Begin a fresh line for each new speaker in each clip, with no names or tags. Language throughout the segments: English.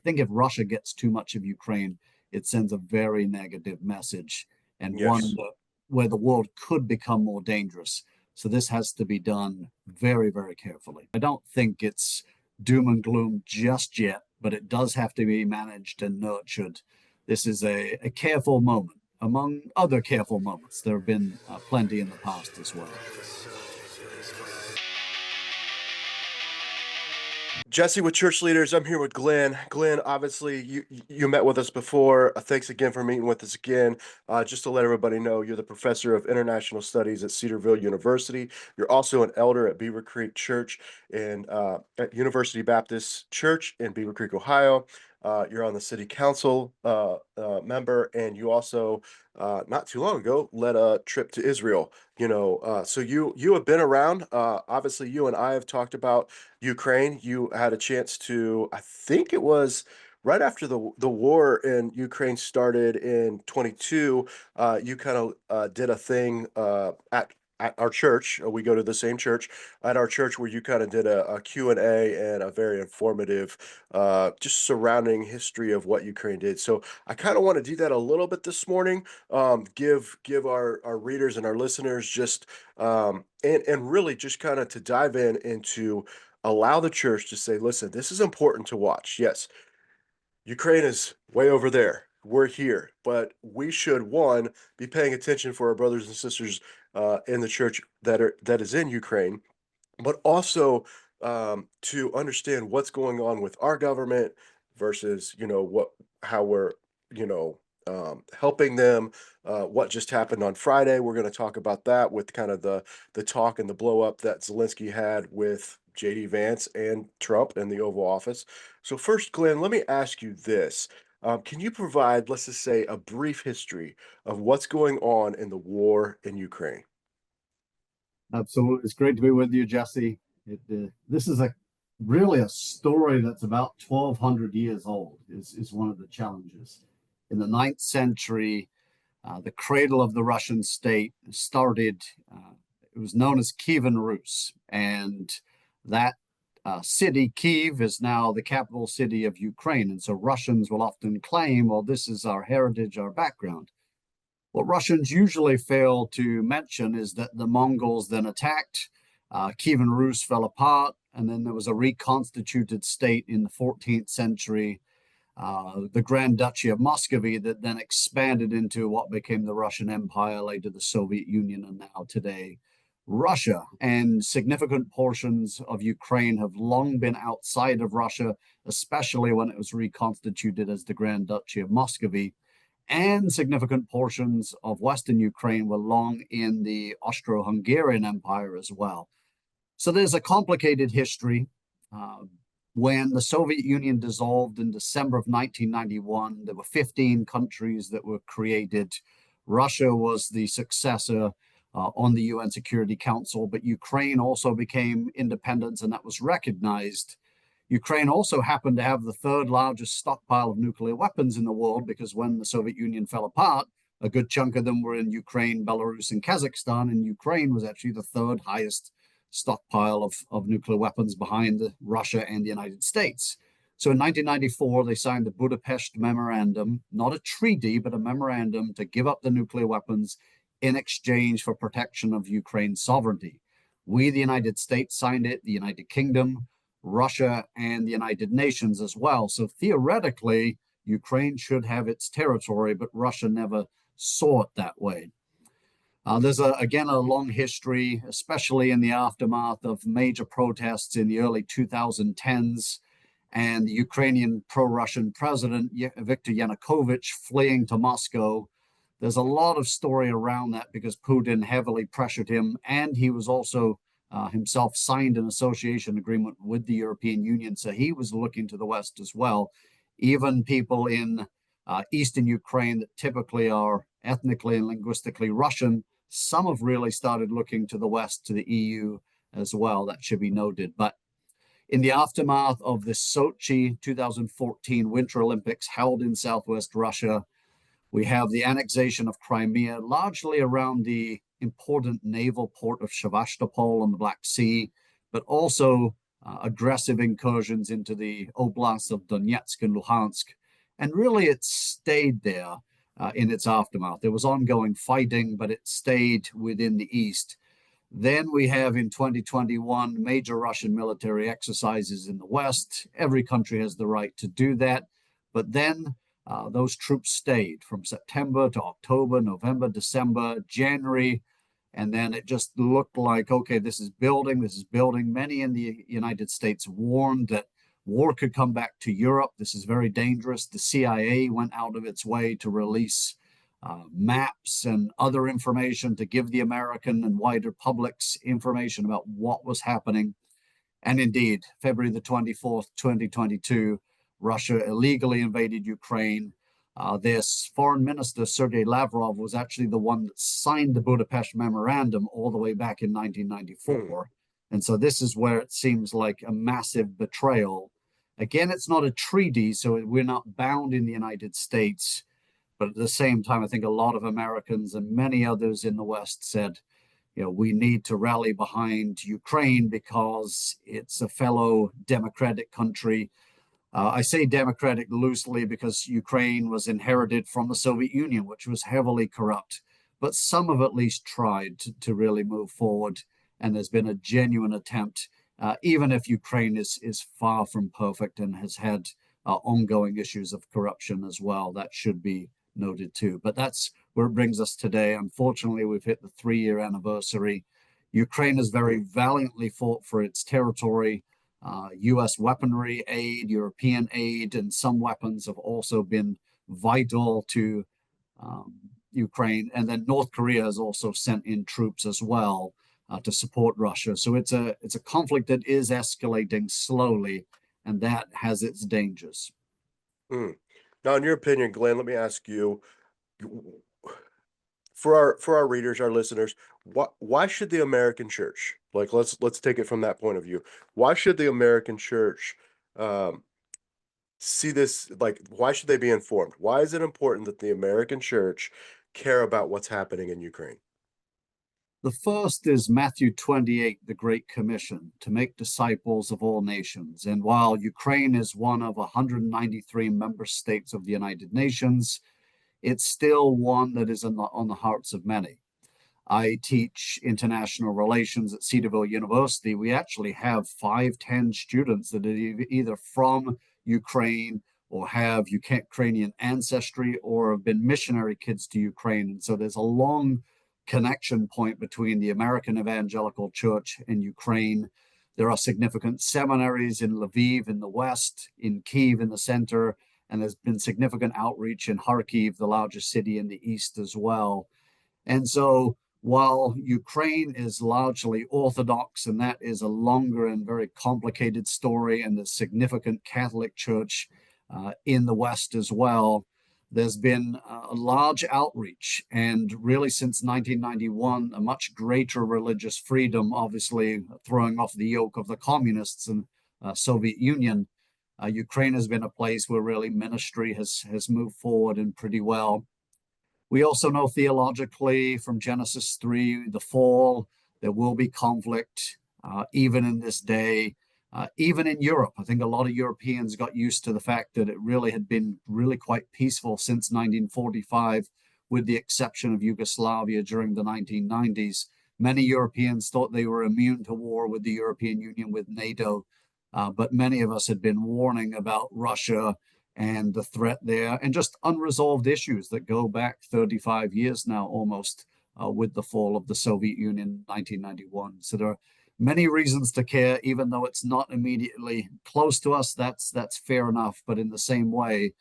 think if Russia gets too much of Ukraine, it sends a very negative message, and one
Yes.
where the world could become more dangerous. So this has to be done very, very carefully. I don't think it's doom and gloom just yet, but it does have to be managed and nurtured. This is a careful moment among other careful moments. There have been plenty in the past as well.
Jesse with Church Leaders. I'm here with Glenn. Glenn, obviously, you met with us before. Thanks again for meeting with us again. Just to let everybody know, you're the professor of international studies at Cedarville University. You're also an elder at Beaver Creek Church and at University Baptist Church in Beaver Creek, Ohio. You're on the city council member, and you also, not too long ago, led a trip to Israel. So you have been around. Obviously, you and I have talked about Ukraine. You had a chance to, I think it was right after the war in Ukraine started in 22. You kind of did a thing at our church. We go to the same church at our church where you kind of did a Q&A and a very informative just surrounding history of what Ukraine did. So I kind of want to do that a little bit this morning. Give our readers and our listeners just and really just kind of to dive into allow the church to say, listen, this is important to watch. Yes, Ukraine is way over there. We're here, but we should, one, be paying attention for our brothers and sisters in the church that is in Ukraine, but also to understand what's going on with our government versus how we're helping them. What just happened on Friday? We're going to talk about that with kind of the talk and the blow up that Zelenskyy had with JD Vance and Trump in the Oval Office. So first, Glenn, let me ask you this. Can you provide, let's just say, a brief history of what's going on in the war in Ukraine?
Absolutely. It's great to be with you, Jesse. This is really a story that's about 1,200 years old, is one of the challenges. In the 9th century, the cradle of the Russian state started, it was known as Kievan Rus. And that city, Kiev, is now the capital city of Ukraine. And so Russians will often claim, well, this is our heritage, our background. What Russians usually fail to mention is that the Mongols then attacked, Kievan Rus fell apart, and then there was a reconstituted state in the 14th century, the Grand Duchy of Muscovy, that then expanded into what became the Russian Empire, later the Soviet Union, and now today Russia. And significant portions of Ukraine have long been outside of Russia, especially when it was reconstituted as the Grand Duchy of Muscovy. And significant portions of Western Ukraine were long in the Austro-Hungarian Empire as well. So there's a complicated history. When the Soviet Union dissolved in December of 1991, there were 15 countries that were created. Russia was the successor on the UN Security Council, but Ukraine also became independent, and that was recognized. Ukraine also happened to have the third largest stockpile of nuclear weapons in the world, because when the Soviet Union fell apart, a good chunk of them were in Ukraine, Belarus, and Kazakhstan, and Ukraine was actually the third highest stockpile of nuclear weapons behind Russia and the United States. So in 1994, they signed the Budapest Memorandum, not a treaty, but a memorandum to give up the nuclear weapons in exchange for protection of Ukraine's sovereignty. We, the United States, signed it, the United Kingdom, Russia, and the United Nations as well. So theoretically, Ukraine should have its territory, but Russia never saw it that way. There's, again, a long history, especially in the aftermath of major protests in the early 2010s, and the Ukrainian pro-Russian president, Viktor Yanukovych, fleeing to Moscow. There's a lot of story around that because Putin heavily pressured him, and he was also himself signed an association agreement with the European Union, so he was looking to the West as well. Even people in eastern Ukraine that typically are ethnically and linguistically Russian, some have really started looking to the West, to the EU as well. That should be noted. But in the aftermath of the Sochi 2014 Winter Olympics held in Southwest Russia, we have the annexation of Crimea, largely around the important naval port of Sevastopol on the Black Sea, but also aggressive incursions into the oblasts of Donetsk and Luhansk. And really, it stayed there in its aftermath. There was ongoing fighting, but it stayed within the east. Then we have in 2021 major Russian military exercises in the West. Every country has the right to do that. But then those troops stayed from September to October, November, December, January. And then it just looked like, okay, this is building, this is building. Many in the United States warned that war could come back to Europe. This is very dangerous. The CIA went out of its way to release maps and other information to give the American and wider publics information about what was happening. And indeed, February the 24th, 2022, Russia illegally invaded Ukraine. Their foreign minister, Sergei Lavrov, was actually the one that signed the Budapest Memorandum all the way back in 1994. And so this is where it seems like a massive betrayal. Again, it's not a treaty, so we're not bound in the United States. But at the same time, I think a lot of Americans and many others in the West said, we need to rally behind Ukraine because it's a fellow democratic country. I say democratic loosely because Ukraine was inherited from the Soviet Union, which was heavily corrupt. But some have at least tried to really move forward. And there's been a genuine attempt, even if Ukraine is far from perfect and has had ongoing issues of corruption as well. That should be noted too. But that's where it brings us today. Unfortunately, we've hit the 3-year anniversary. Ukraine has very valiantly fought for its territory. U.S. weaponry aid, European aid, and some weapons have also been vital to Ukraine. And then North Korea has also sent in troops as well to support Russia. So it's a conflict that is escalating slowly, and that has its dangers.
Now, in your opinion, Glenn, let me ask you, for our readers, our listeners, why should the American church, like let's take it from that point of view, why should the American church see this, like why should they be informed? Why is it important that the American church care about what's happening in Ukraine?
The first is Matthew 28, the Great Commission, to make disciples of all nations. And while Ukraine is one of 193 member states of the United Nations, it's still one that is on the hearts of many. I teach international relations at Cedarville University. We actually have 510 students that are either from Ukraine or have Ukrainian ancestry or have been missionary kids to Ukraine. And so there's a long connection point between the American Evangelical Church and Ukraine. There are significant seminaries in Lviv in the west, in Kyiv in the center, and there's been significant outreach in Kharkiv, the largest city in the east as well. And so while Ukraine is largely Orthodox, and that is a longer and very complicated story, and there's significant Catholic Church in the West as well, there's been a large outreach, and really since 1991, a much greater religious freedom, obviously throwing off the yoke of the communists and Soviet Union. Ukraine has been a place where really ministry has moved forward and pretty well. We also know theologically from Genesis 3, the fall, there will be conflict, even in this day. Even in Europe, I think a lot of Europeans got used to the fact that it really had been really quite peaceful since 1945, with the exception of Yugoslavia during the 1990s. Many Europeans thought they were immune to war with the European Union, with NATO, but many of us had been warning about Russia and the threat there, and just unresolved issues that go back 35 years now almost, with the fall of the Soviet Union in 1991. So there are many reasons to care, even though it's not immediately close to us. That's fair enough. But in the same way,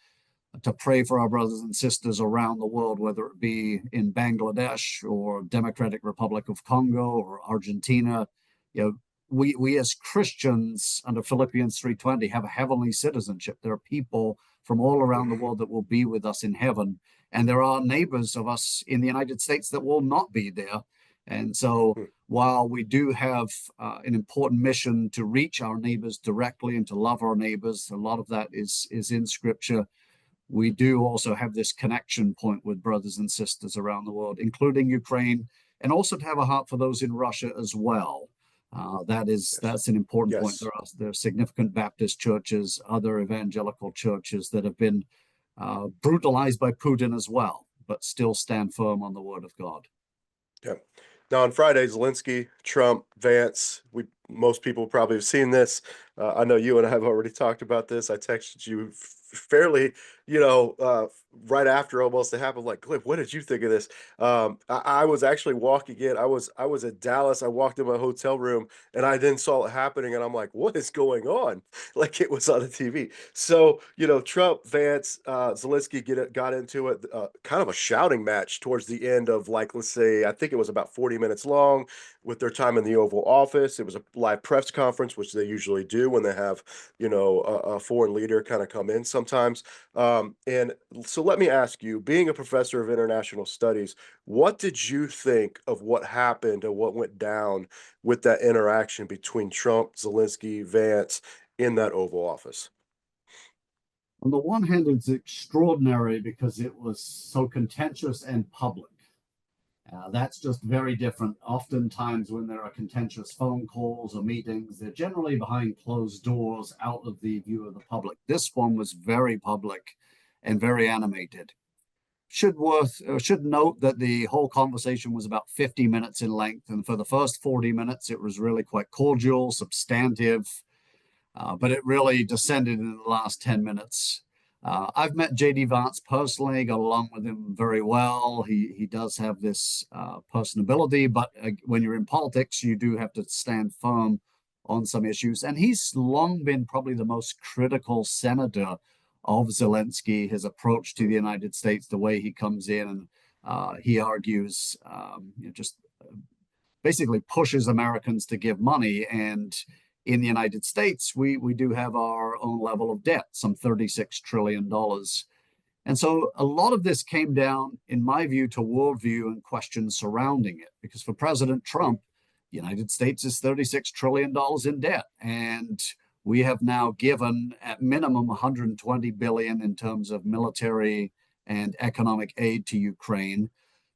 to pray for our brothers and sisters around the world, whether it be in Bangladesh or Democratic Republic of Congo or Argentina, we as Christians under Philippians 3:20 have a heavenly citizenship. There are people from all around the world that will be with us in heaven, and there are neighbors of us in the United States that will not be there. And so while we do have an important mission to reach our neighbors directly and to love our neighbors, a lot of that is in Scripture. We do also have this connection point with brothers and sisters around the world, including Ukraine, and also to have a heart for those in Russia as well. That's an important point.
Yes.
There are significant Baptist churches, other evangelical churches that have been brutalized by Putin as well, but still stand firm on the word of God.
Yeah. Now on Friday, Zelenskyy, Trump, Vance, most people probably have seen this. I know you and I have already talked about this. I texted you fairly, right after almost it happened. Like, Cliff, what did you think of this? I was actually walking in. I was at Dallas. I walked in my hotel room and I then saw it happening, and I'm like, what is going on? Like it was on the TV. So Trump, Vance, Zelenskyy got into it. Kind of a shouting match towards the end of, like, let's say, I think it was about 40 minutes long with their time in the Oval Office. It was a live press conference, which they usually do when they have, a foreign leader kind of come in sometimes. And so let me ask you, being a professor of international studies, what did you think of what happened and what went down with that interaction between Trump, Zelenskyy, Vance in that Oval Office?
On the one hand, it's extraordinary because it was so contentious and public. That's just very different. Oftentimes, when there are contentious phone calls or meetings, they're generally behind closed doors, out of the view of the public. This one was very public and very animated. Should note that the whole conversation was about 50 minutes in length, and for the first 40 minutes, it was really quite cordial, substantive, but it really descended in the last 10 minutes. I've met JD Vance personally, got along with him very well. He does have this personability, but when you're in politics, you do have to stand firm on some issues. And he's long been probably the most critical senator of Zelenskyy, his approach to the United States, the way he comes in and he argues, just basically pushes Americans to give money. And in the United States, we do have our own level of debt, some $36 trillion. And so a lot of this came down, in my view, to worldview and questions surrounding it. Because for President Trump, the United States is $36 trillion in debt. And we have now given at minimum 120 billion in terms of military and economic aid to Ukraine.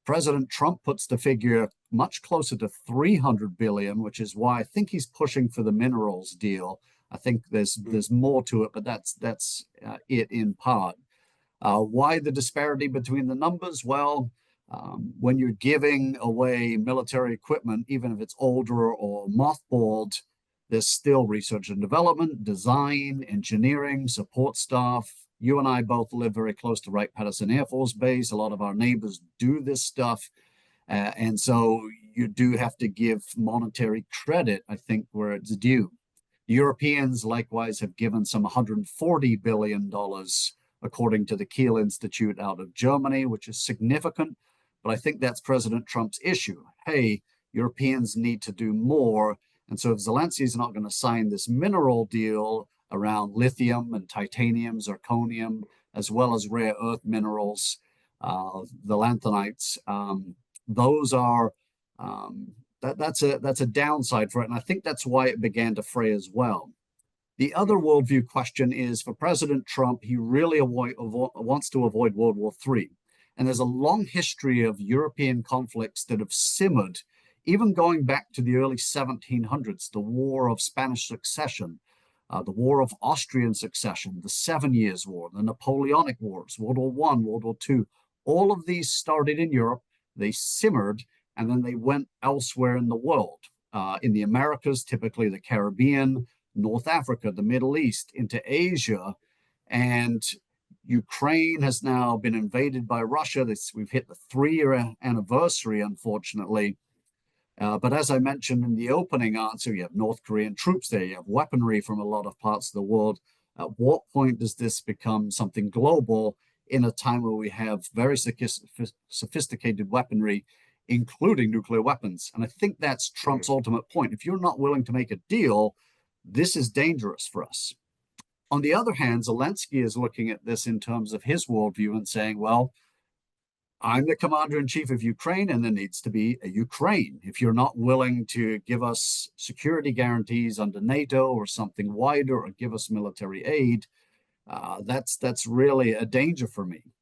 President Trump puts the figure much closer to 300 billion, which is why I think he's pushing for the minerals deal. I think there's more to it, but that's it in part. Why the disparity between the numbers? Well, when you're giving away military equipment, even if it's older or mothballed, there's still research and development, design, engineering, support staff. You and I both live very close to Wright-Patterson Air Force Base. A lot of our neighbors do this stuff. And so you do have to give monetary credit, I think, where it's due. Europeans likewise have given some $140 billion, according to the Kiel Institute out of Germany, which is significant. But I think that's President Trump's issue. Hey, Europeans need to do more. And so if Zelenskyy is not going to sign this mineral deal around lithium and titanium, zirconium, as well as rare earth minerals, the lanthanides, those are that's a downside for it. And I think that's why it began to fray as well. The other worldview question is for President Trump, he really wants to avoid World War III. And there's a long history of European conflicts that have simmered, even going back to the early 1700s, the War of Spanish Succession, the War of Austrian Succession, the 7 Years' War, the Napoleonic Wars, World War I, World War II. All of these started in Europe, they simmered, and then they went elsewhere in the world. In the Americas, typically the Caribbean, North Africa, the Middle East, into Asia, and Ukraine has now been invaded by Russia. We've hit the 3-year anniversary, unfortunately. But as I mentioned in the opening answer, you have North Korean troops there, you have weaponry from a lot of parts of the world. At what point does this become something global in a time where we have very sophisticated weaponry, including nuclear weapons? And I think that's Trump's ultimate point. If you're not willing to make a deal, this is dangerous for us. On the other hand, Zelenskyy is looking at this in terms of his worldview and saying, well, I'm the commander in chief of Ukraine, and there needs to be a Ukraine. If you're not willing to give us security guarantees under NATO or something wider, or give us military aid, that's really a danger for me.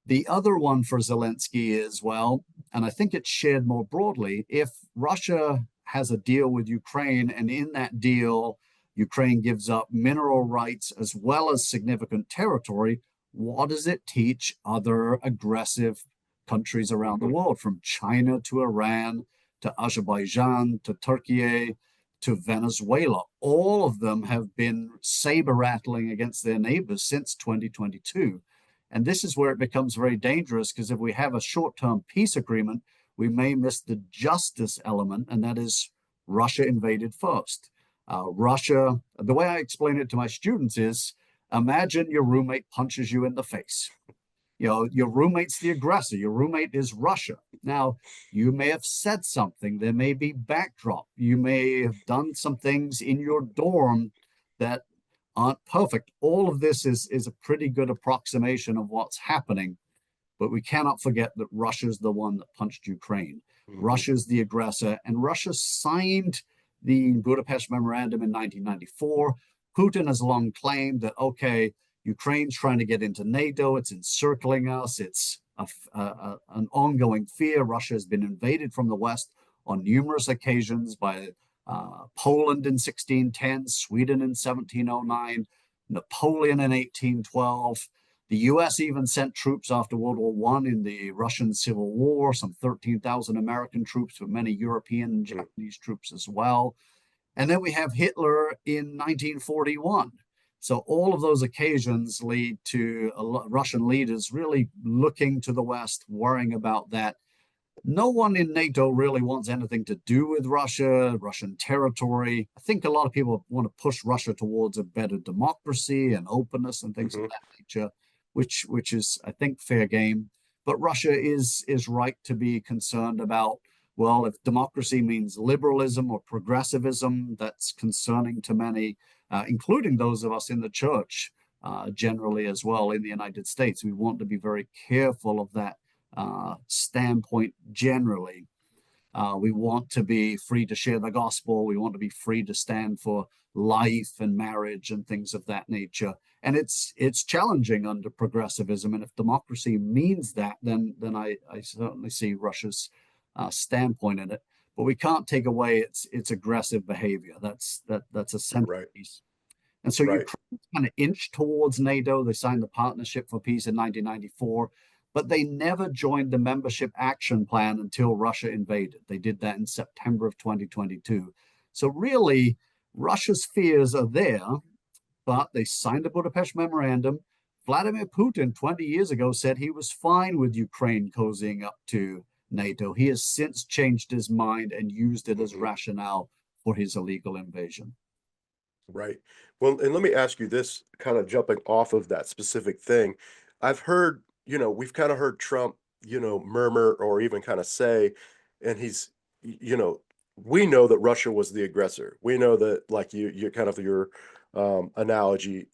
The other one for Zelenskyy is, well, and I think it's shared more broadly, if Russia has a deal with Ukraine, and in that deal, Ukraine gives up mineral rights as well as significant territory. What does it teach other aggressive countries around the world, from China to Iran to Azerbaijan to Turkey to Venezuela? All of them have been saber rattling against their neighbors since 2022. And this is where it becomes very dangerous, because if we have a short-term peace agreement, we may miss the justice element, and that is Russia invaded first. Russia, the way I explain it to my students is, imagine your roommate punches you in the face. Your roommate's the aggressor. Your roommate is Russia. Now, you may have said something. There may be backdrop. You may have done some things in your dorm that aren't perfect. All of this is a pretty good approximation of what's happening. But we cannot forget that Russia's the one that punched Ukraine. Russia's the aggressor, and Russia signed the Budapest Memorandum in 1994. Putin has long claimed that, okay, Ukraine's trying to get into NATO, it's encircling us, it's an ongoing fear. Russia has been invaded from the West on numerous occasions by Poland in 1610, Sweden in 1709, Napoleon in 1812. The US even sent troops after World War I in the Russian Civil War, some 13,000 American troops, but many European and Japanese troops as well. And then we have Hitler in 1941. So all of those occasions lead to Russian leaders really looking to the West, worrying about that. No one in NATO really wants anything to do with Russia, Russian territory. I think a lot of people want to push Russia towards a better democracy and openness and things of that nature, which is, I think, fair game. But Russia is right to be concerned about, well, if democracy means liberalism or progressivism, that's concerning to many, including those of us in the church generally as well in the United States. We want to be very careful of that standpoint generally. We want to be free to share the gospel. We want to be free to stand for life and marriage and things of that nature. And it's challenging under progressivism. And if democracy means that, then I certainly see Russia's standpoint in it. But we can't take away its aggressive behavior. That's a central piece. And so Ukraine kind of inched towards NATO. They signed the Partnership for Peace in 1994. But they never joined the membership action plan until Russia invaded. They did that in September of 2022. So really, Russia's fears are there, but they signed the Budapest Memorandum. Vladimir Putin 20 years ago said he was fine with Ukraine cozying up to NATO. He has since changed his mind and used it as rationale for his illegal invasion.
Right. Well, and let me ask you this, kind of jumping off of that specific thing. I've heard, we've kind of heard Trump, murmur or even kind of say, and he's, we know that Russia was the aggressor. We know that, like you kind of your analogy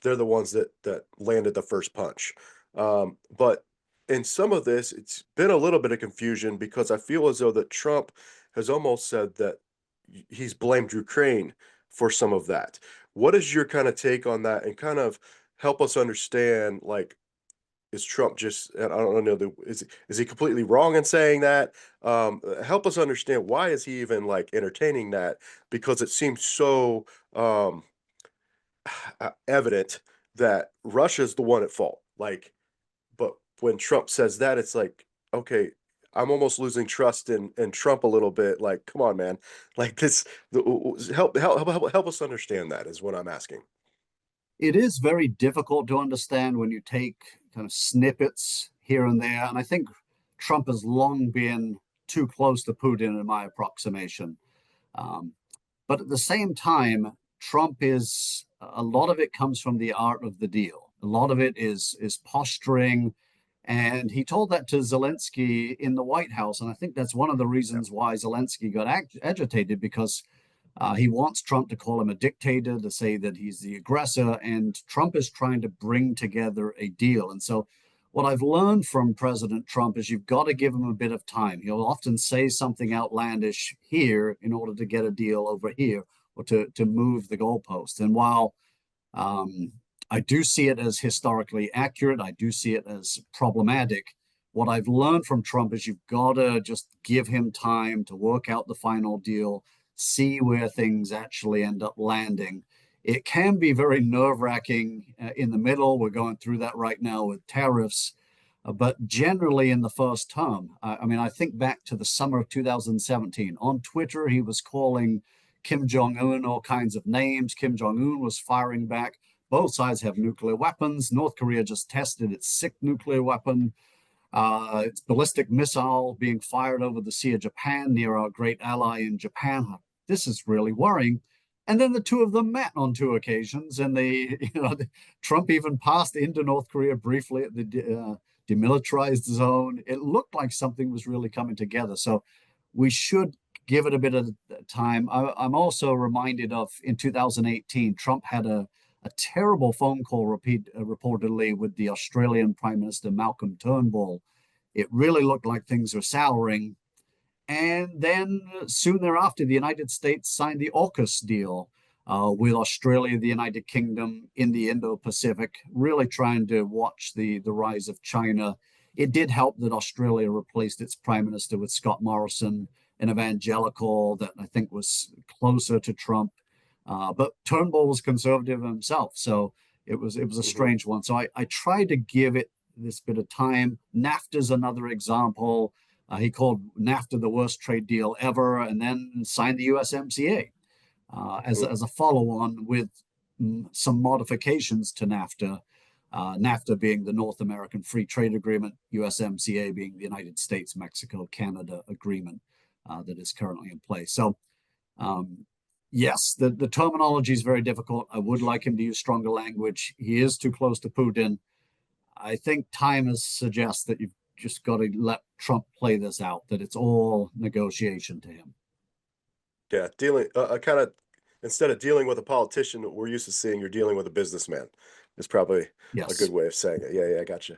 they're the ones that landed the first punch. But in some of this, it's been a little bit of confusion, because I feel as though that Trump has almost said that he's blamed Ukraine for some of that. What is your kind of take on that, and kind of help us understand, like, is Trump just, and I don't know, is he completely wrong in saying that? Help us understand, why is he even like entertaining that? Because it seems so evident that Russia's the one at fault. Like, but when Trump says that, it's like, okay, I'm almost losing trust in Trump a little bit. Like, come on, man. Like this, help us understand that, is what I'm asking.
It is very difficult to understand when you take kind of snippets here and there. And I think Trump has long been too close to Putin in my approximation. But at the same time, Trump is, a lot of it comes from the art of the deal. A lot of it is posturing. And he told that to Zelenskyy in the White House. And I think that's one of the reasons why Zelenskyy got agitated, because he wants Trump to call him a dictator, to say that he's the aggressor, and Trump is trying to bring together a deal. And so what I've learned from President Trump is you've got to give him a bit of time. He'll often say something outlandish here in order to get a deal over here, or to move the goalpost. And while I do see it as historically accurate, I do see it as problematic, What I've learned from Trump is you've got to just give him time to work out the final deal, see where things actually end up landing. It can be very nerve-wracking in the middle. We're going through that right now with tariffs. But generally, in the first term, I mean, I think back to the summer of 2017. On Twitter, he was calling Kim Jong-un all kinds of names. Kim Jong-un was firing back. Both sides have nuclear weapons. North Korea just tested its sixth nuclear weapon. Its ballistic missile being fired over the Sea of Japan near our great ally in Japan. This is really worrying. And then the two of them met on two occasions, and Trump even passed into North Korea briefly at the demilitarized zone. It looked like something was really coming together. So we should give it a bit of time. I'm also reminded of in 2018, Trump had a terrible phone call reportedly with the Australian Prime Minister Malcolm Turnbull. It really looked like things were souring. And then soon thereafter, the United States signed the AUKUS deal with Australia, the United Kingdom in the Indo-Pacific, really trying to watch the rise of China. It did help that Australia replaced its prime minister with Scott Morrison, an evangelical that I think was closer to Trump. But Turnbull was conservative himself, so it was a strange one. So I tried to give it this bit of time. NAFTA's another example. He called NAFTA the worst trade deal ever, and then signed the USMCA as a follow-on with some modifications to NAFTA. NAFTA being the North American Free Trade Agreement, USMCA being the United States, Mexico, Canada agreement that is currently in place. So yes, the terminology is very difficult. I would like him to use stronger language. He is too close to Putin. I think time has suggests that you've just got to let Trump play this out, that it's all negotiation to him.
Yeah, dealing kind of instead of dealing with a politician we're used to seeing, you're dealing with a businessman. Is probably a good
Yes.
way of saying it. Yeah, I got you.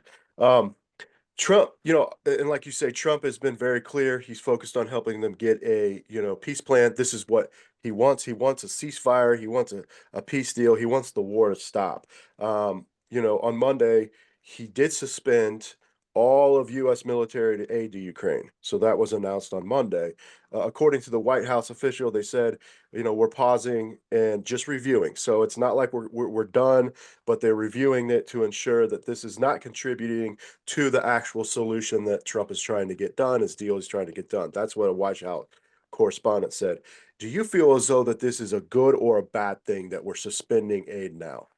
Trump, and like you say, Trump has been very clear. He's focused on helping them get a, peace plan. This is what he wants. He wants a ceasefire. He wants a peace deal. He wants the war to stop. On Monday, he did suspend all of U.S. military to aid to Ukraine. So that was announced on Monday. According to the White House official, they said, we're pausing and just reviewing. So it's not like we're done, but they're reviewing it to ensure that this is not contributing to the actual solution that Trump is trying to get done, his deal is trying to get done. That's what a White House correspondent said. Do you feel as though that this is a good or a bad thing that we're suspending aid now?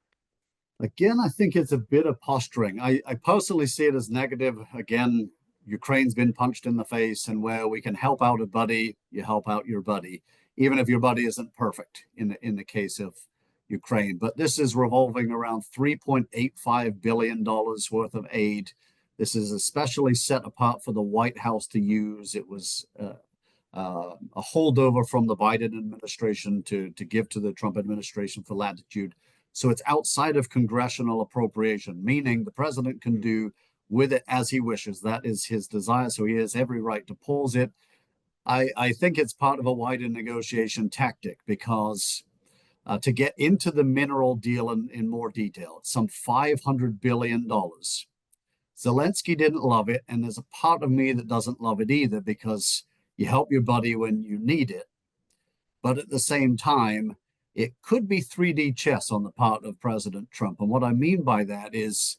Again, I think it's a bit of posturing. I personally see it as negative. Again, Ukraine's been punched in the face, and where we can help out a buddy, you help out your buddy, even if your buddy isn't perfect in the case of Ukraine. But this is revolving around $3.85 billion worth of aid. This is especially set apart for the White House to use. It was a holdover from the Biden administration to give to the Trump administration for latitude. So it's outside of congressional appropriation, meaning the president can do with it as he wishes. That is his desire. So he has every right to pause it. I think it's part of a wider negotiation tactic because to get into the mineral deal in more detail, it's some $500 billion. Zelenskyy didn't love it. And there's a part of me that doesn't love it either because you help your buddy when you need it. But at the same time, it could be 3D chess on the part of President Trump. And what I mean by that is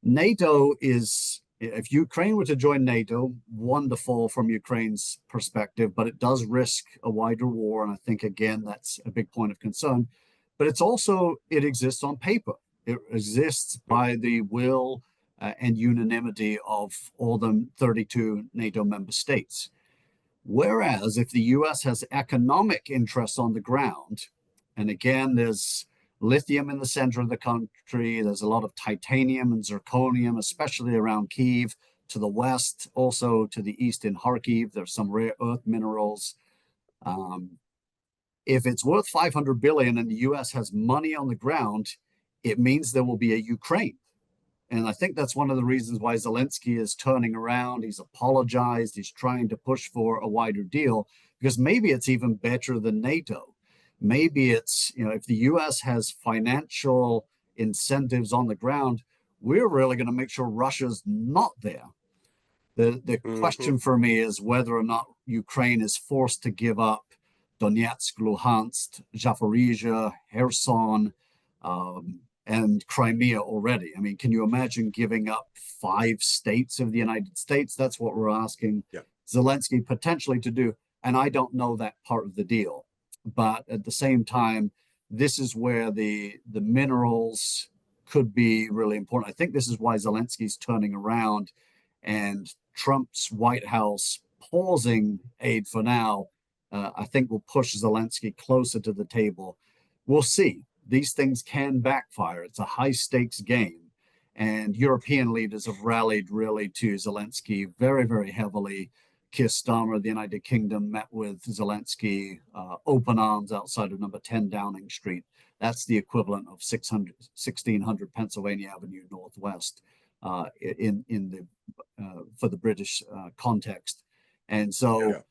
NATO is, if Ukraine were to join NATO, wonderful from Ukraine's perspective, but it does risk a wider war. And I think, again, that's a big point of concern. But it's also, it exists on paper. It exists by the will and unanimity of all the 32 NATO member states. Whereas if the US has economic interests on the ground, and again, there's lithium in the center of the country, there's a lot of titanium and zirconium, especially around Kyiv, to the west, also to the east in Kharkiv, there's some rare earth minerals. If it's worth 500 billion and the US has money on the ground, it means there will be a Ukraine. And I think that's one of the reasons why Zelenskyy is turning around. He's apologized. He's trying to push for a wider deal because maybe it's even better than NATO. Maybe it's, if the US has financial incentives on the ground, we're really going to make sure Russia's not there. The
Hmm.
question for me is whether or not Ukraine is forced to give up Donetsk, Luhansk, Zaporizhia, Kherson, and Crimea already. I mean, can you imagine giving up 5 states of the United States? That's what we're asking
Yeah.
Zelensky potentially to do. And I don't know that part of the deal. But at the same time, this is where the minerals could be really important. I think this is why Zelensky's turning around and Trump's White House pausing aid for now, I think will push Zelensky closer to the table. We'll see. These things can backfire. It's a high stakes game. And European leaders have rallied really to Zelensky very, very heavily. Keir Starmer of the United Kingdom met with Zelensky, open arms outside of number 10 Downing Street. That's the equivalent of 1600 Pennsylvania Avenue Northwest in the for the British context. And
Yeah.
so,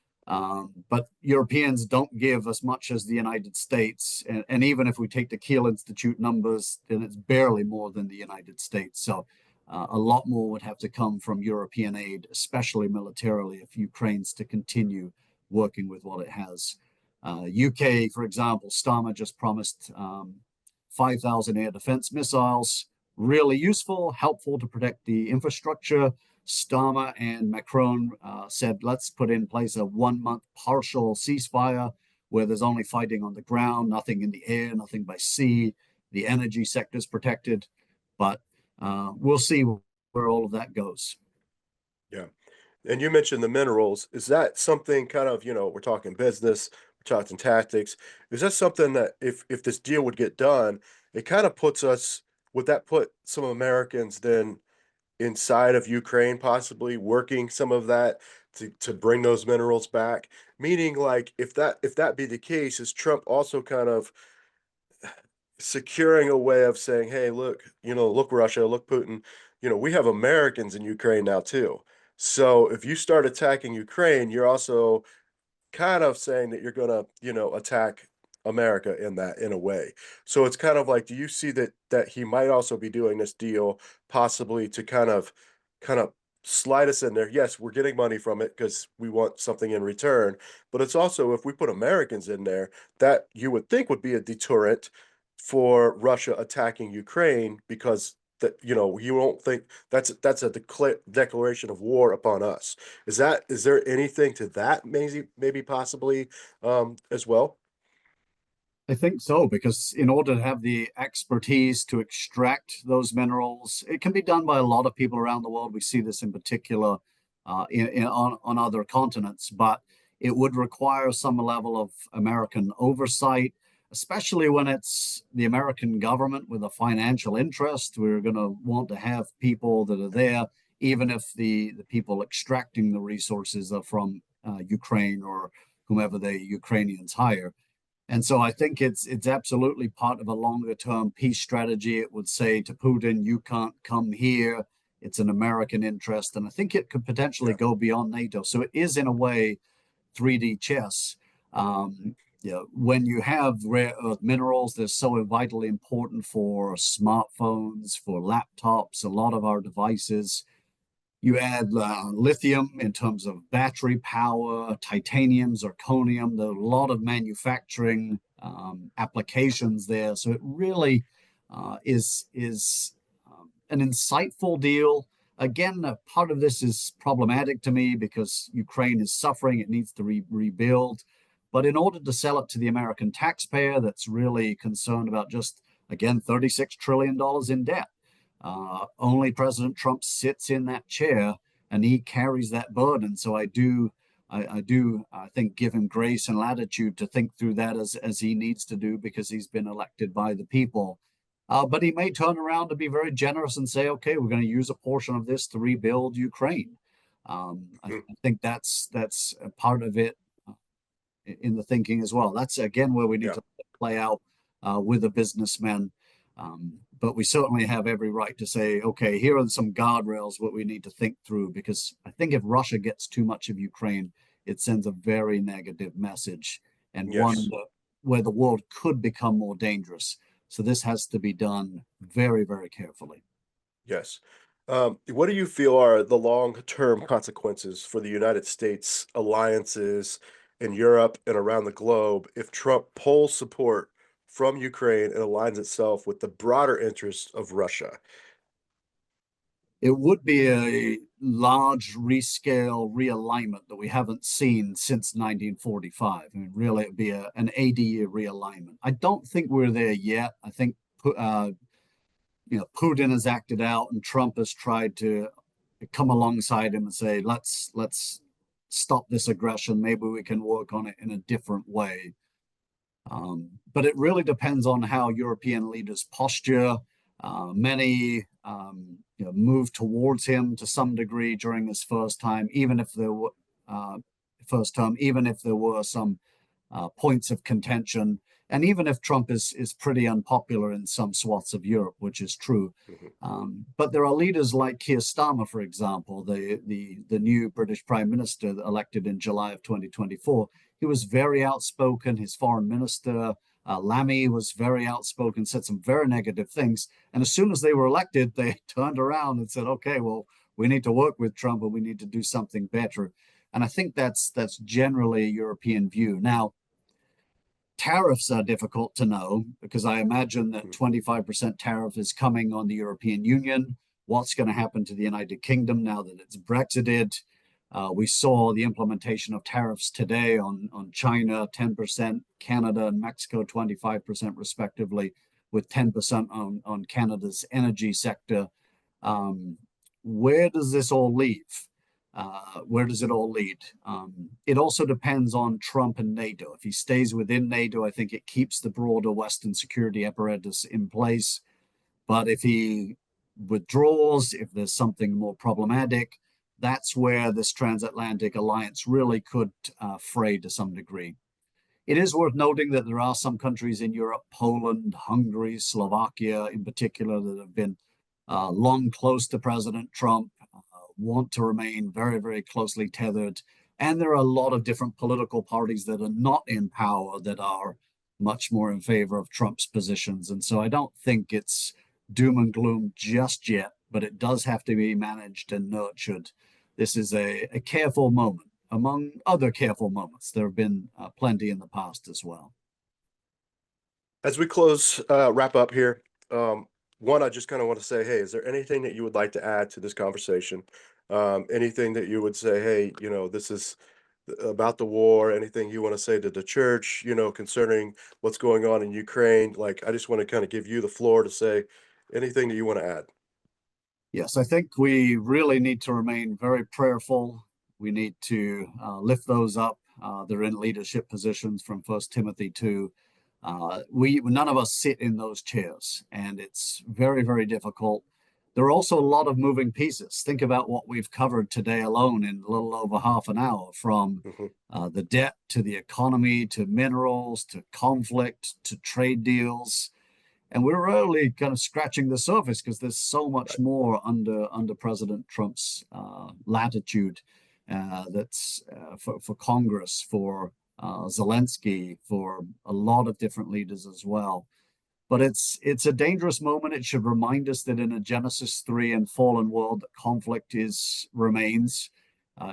but Europeans don't give as much as the United States. And even if we take the Kiel Institute numbers, then it's barely more than the United States. So a lot more would have to come from European aid, especially militarily, if Ukraine's to continue working with what it has. UK, for example, Starmer just promised 5,000 air defense missiles, really useful, helpful to protect the infrastructure. Starmer and Macron said, let's put in place a 1 month partial ceasefire where there's only fighting on the ground, nothing in the air, nothing by sea. The energy sector is protected, but we'll see where all of that goes.
Yeah. And you mentioned the minerals. Is that something kind of, we're talking business, we're talking tactics. Is that something that if this deal would get done, it kind of puts us, would that put some Americans then inside of Ukraine, possibly working some of that to bring those minerals back? Meaning, like, if that be the case, is Trump also kind of securing a way of saying, hey, look, look, Russia, look, Putin, we have Americans in Ukraine now too. So if you start attacking Ukraine, you're also kind of saying that you're going to, attack America in a way. So it's kind of like, do you see that he might also be doing this deal possibly to kind of slide us in there? Yes, we're getting money from it because we want something in return, but it's also, if we put Americans in there, that you would think would be a deterrent for Russia attacking Ukraine, because that, you won't think that's a declaration of war upon us. Is there anything to that, maybe possibly, as well?
I think so, because in order to have the expertise to extract those minerals, it can be done by a lot of people around the world. We see this in particular on other continents, but it would require some level of American oversight, especially when it's the American government with a financial interest. We're going to want to have people that are there, even if the people extracting the resources are from Ukraine or whomever the Ukrainians hire. And so I think it's absolutely part of a longer term peace strategy. It would say to Putin, you can't come here. It's an American interest. And I think it could potentially
Yeah.
go beyond NATO. So it is, in a way, 3D chess. When you have rare earth minerals, they're so vitally important for smartphones, for laptops, a lot of our devices. You add lithium in terms of battery power, titanium, zirconium. There are a lot of manufacturing applications there. So it really is an insightful deal. Again, part of this is problematic to me because Ukraine is suffering. It needs to rebuild. But in order to sell it to the American taxpayer that's really concerned about just, again, $36 trillion in debt, only President Trump sits in that chair and he carries that burden. So I think, give him grace and latitude to think through that as he needs to do because he's been elected by the people. But he may turn around to be very generous and say, okay, we're going to use a portion of this to rebuild Ukraine.
Mhm.
I think that's a part of it in the thinking as well. That's again where we need
Yeah.
to play out with a businessman. But we certainly have every right to say, okay, here are some guardrails what we need to think through, because I think if Russia gets too much of Ukraine, it sends a very negative message and one
Yes.
where the world could become more dangerous. So this has to be done very, very carefully.
Yes. What do you feel are the long-term consequences for the United States alliances in Europe and around the globe if Trump pulls support from Ukraine and aligns itself with the broader interests of Russia?
It would be a large rescale realignment that we haven't seen since 1945. I mean, really, it'd be an 80-year realignment. I don't think we're there yet. I think Putin has acted out, and Trump has tried to come alongside him and say, let's stop this aggression. Maybe we can work on it in a different way. But it really depends on how European leaders posture. Many move towards him to some degree during his first time, even if there were even if there were some points of contention, and even if Trump is pretty unpopular in some swaths of Europe, which is true. But there are leaders like Keir Starmer, for example, the new British Prime Minister elected in July of 2024. He was very outspoken. His foreign minister, Lammy, was very outspoken, said some very negative things. And as soon as they were elected, they turned around and said, okay, well, we need to work with Trump, but we need to do something better. And I think that's generally a European view. Now, tariffs are difficult to know because I imagine that 25% tariff is coming on the European Union. What's going to happen to the United Kingdom now that it's Brexited? We saw the implementation of tariffs today on China, 10%, Canada and Mexico, 25% respectively, with 10% on Canada's energy sector. Where does this all leave? Where does it all lead? It also depends on Trump and NATO. If he stays within NATO, I think it keeps the broader Western security apparatus in place. But if he withdraws, if there's something more problematic, that's where this transatlantic alliance really could fray to some degree. It is worth noting that there are some countries in Europe, Poland, Hungary, Slovakia in particular, that have been long close to President Trump, want to remain very, very closely tethered. And there are a lot of different political parties that are not in power that are much more in favor of Trump's positions. And so I don't think it's doom and gloom just yet, but it does have to be managed and nurtured. This is a careful moment among other careful moments. There have been plenty in the past as well.
As we wrap up here, one, I just kind of want to say, hey, is there anything that you would like to add to this conversation? Anything that you would say, hey, this is about the war, anything you want to say to the church, concerning what's going on in Ukraine? Like, I just want to kind of give you the floor to say anything that you want to add.
Yes, I think we really need to remain very prayerful. We need to lift those up. They're in leadership positions from First Timothy 2. None of us sit in those chairs, and it's very, very difficult. There are also a lot of moving pieces. Think about what we've covered today alone in a little over half an hour, from the debt to the economy to minerals to conflict to trade deals. And we're really kind of scratching the surface because there's so much more under President Trump's latitude that's for Congress, for Zelenskyy, for a lot of different leaders as well. But it's a dangerous moment. It should remind us that in a Genesis 3 and fallen world, that conflict remains.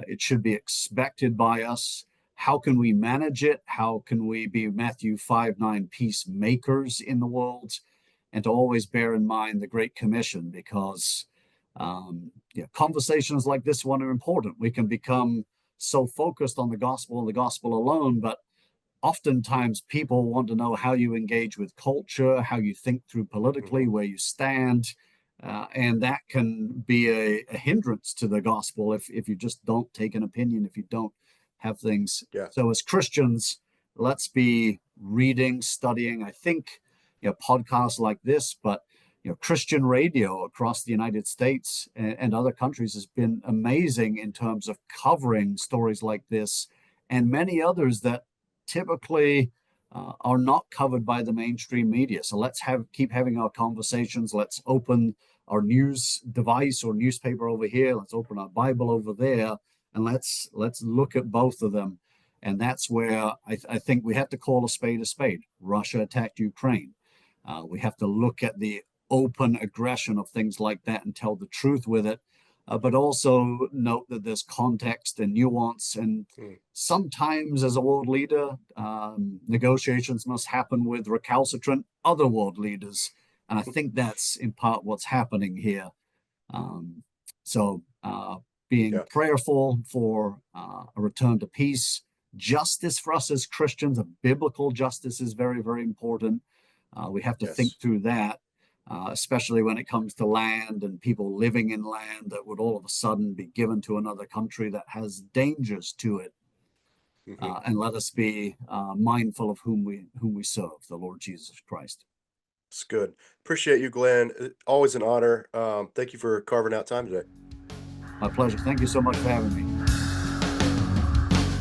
It should be expected by us. How can we manage it? How can we be Matthew 5:9 peacemakers in the world? And to always bear in mind the Great Commission, because conversations like this one are important. We can become so focused on the gospel and the gospel alone, but oftentimes people want to know how you engage with culture, how you think through politically, where you stand. And that can be a hindrance to the gospel if you just don't take an opinion, if you don't have things.
Yeah.
So as Christians, let's be reading, studying. I think podcasts like this, but Christian radio across the United States and other countries has been amazing in terms of covering stories like this and many others that typically are not covered by the mainstream media. So let's keep having our conversations. Let's open our news device or newspaper over here. Let's open our Bible over there, and let's look at both of them. And that's where I think we have to call a spade a spade. Russia attacked Ukraine. We have to look at the open aggression of things like that and tell the truth with it. But also note that there's context and nuance. And sometimes, as a world leader, negotiations must happen with recalcitrant other world leaders. And I think that's in part what's happening here. So being prayerful for a return to peace, justice for us as Christians, a biblical justice is very, very important. We have to think through that. Especially when it comes to land and people living in land that would all of a sudden be given to another country that has dangers to it. And let us be mindful of whom we serve, the Lord Jesus Christ.
It's good. Appreciate you, Glenn. Always an honor. Thank you for carving out time today.
My pleasure. Thank you so much for having me.